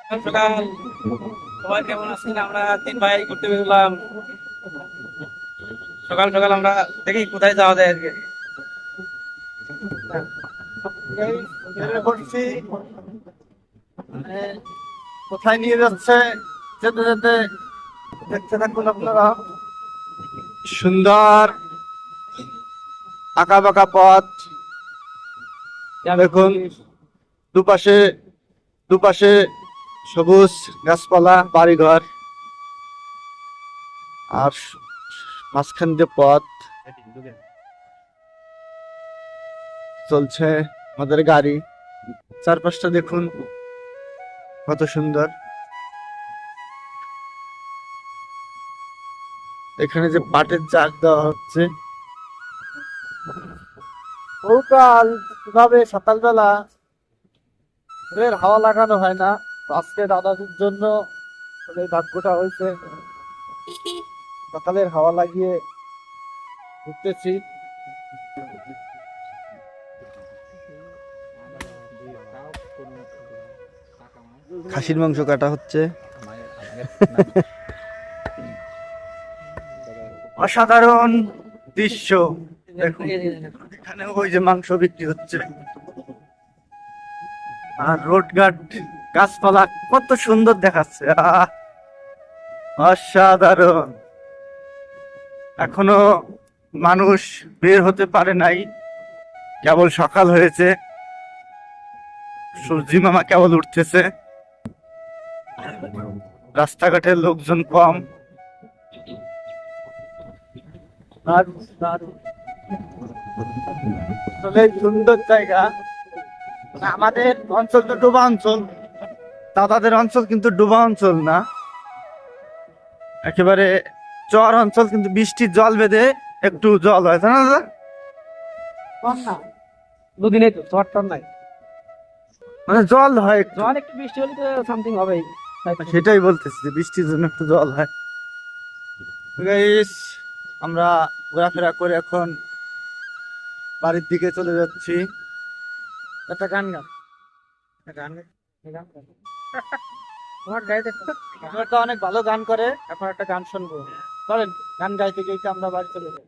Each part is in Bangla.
সকাল সকাল সবাই কেমন আছেন? আমরা তিন ভাই ঘুরতে বেরোলাম। সকাল সকাল আমরা দেখি কোথায় যাওয়া যায় আজকে। বেরিয়ে পড়ছি। মানে কোথায় নিয়ে যাচ্ছে যেতে যেতে দেখতে থাকুন আপনারা। সুন্দর আঁকা বাঁকা পথ দেখুন, দুপাশে দুপাশে সবুজ গাছপালা, বাড়িঘর, আর মাঝখান দিয়ে পথ চলছে আমাদের গাড়ি। চারপাশটা দেখুন কত সুন্দর। এখানে যে পাটের চাক দেওয়া হচ্ছে, বহুকাল কিভাবে সকালবেলা এর হাওয়া লাগানো হয় না, তো আজকে দাদাদের জন্য এই ভাগ্যটা হয়েছে। সকালের হাওয়া লাগিয়ে ঘুরতেছি। খাসির মাংস কাটা হচ্ছে। অসাধারণ দৃশ্য দেখুন। এখানে ওই যে মাংস বিক্রি হচ্ছে, আর রোড ঘাট, গাছপালা কত সুন্দর দেখাচ্ছে। অসাধারণ। এখনো মানুষ বের হতে পারে নাই, কেবল সকাল হয়েছে, সূর্যি মামা কেবল উঠতেছে, রাস্তাঘাটে লোকজন কম। আসলে সুন্দর জায়গা। আমাদের অঞ্চল তো ডোবা অঞ্চল, দাদাদের অঞ্চল কিন্তু ডোবা অঞ্চল না, একেবারে চর অঞ্চল, কিন্তু বৃষ্টির জল বেঁধে একটু জল হয়, তাই না দাদা? দুদিনে তো ঝড় নাই, মানে জল হয় একটু। জল একটু বৃষ্টি হলে তো সামথিং হবেই। সেটাই বলতেছি যে বৃষ্টির জন্য একটু জল হয়। গাইস, আমরা ঘোরাফেরা করে এখন বাড়ির দিকে চলে যাচ্ছি। একটা গান গান গান গান তোমার গাইতে আমরা তো অনেক ভালো গান করে, এখন একটা গান শুনবো। চলেন, গান গাইতে গাইতে আমরা বাড়ি চলে যাই।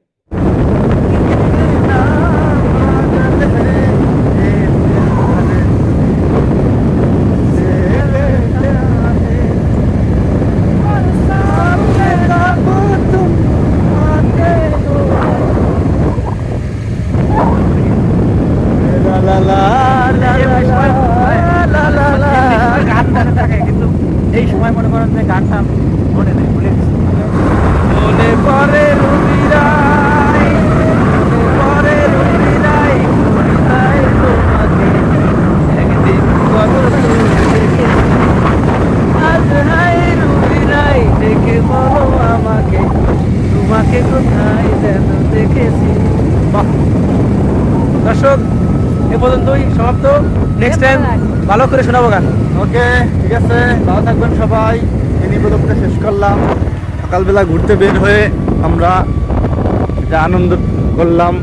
গান মনে থাকে, কিন্তু এই সময় মনে করেন যে গানটা মনে নেই, ভুলে গেছি। মনে পড়ে রুবিরাই, মনে পড়ে রুবিরাই, রুবিরাই তোমাকে একদিন কত দূরে দেখেছি। আজ হাই রুবিরাই, দেখে বলো আমাকে, তোমাকে কোথায় যেন দেখেছি। বাহ! দর্শক, এ পর্যন্তই সমাপ্ত। নেক্সট টাইম ভালো করে শোনাবো গান। ওকে, ঠিক আছে, ভালো থাকবেন সবাই। এই ব্লগটা শেষ করলাম। সকালবেলা ঘুরতে বের হয়ে আমরা যে আনন্দ করলাম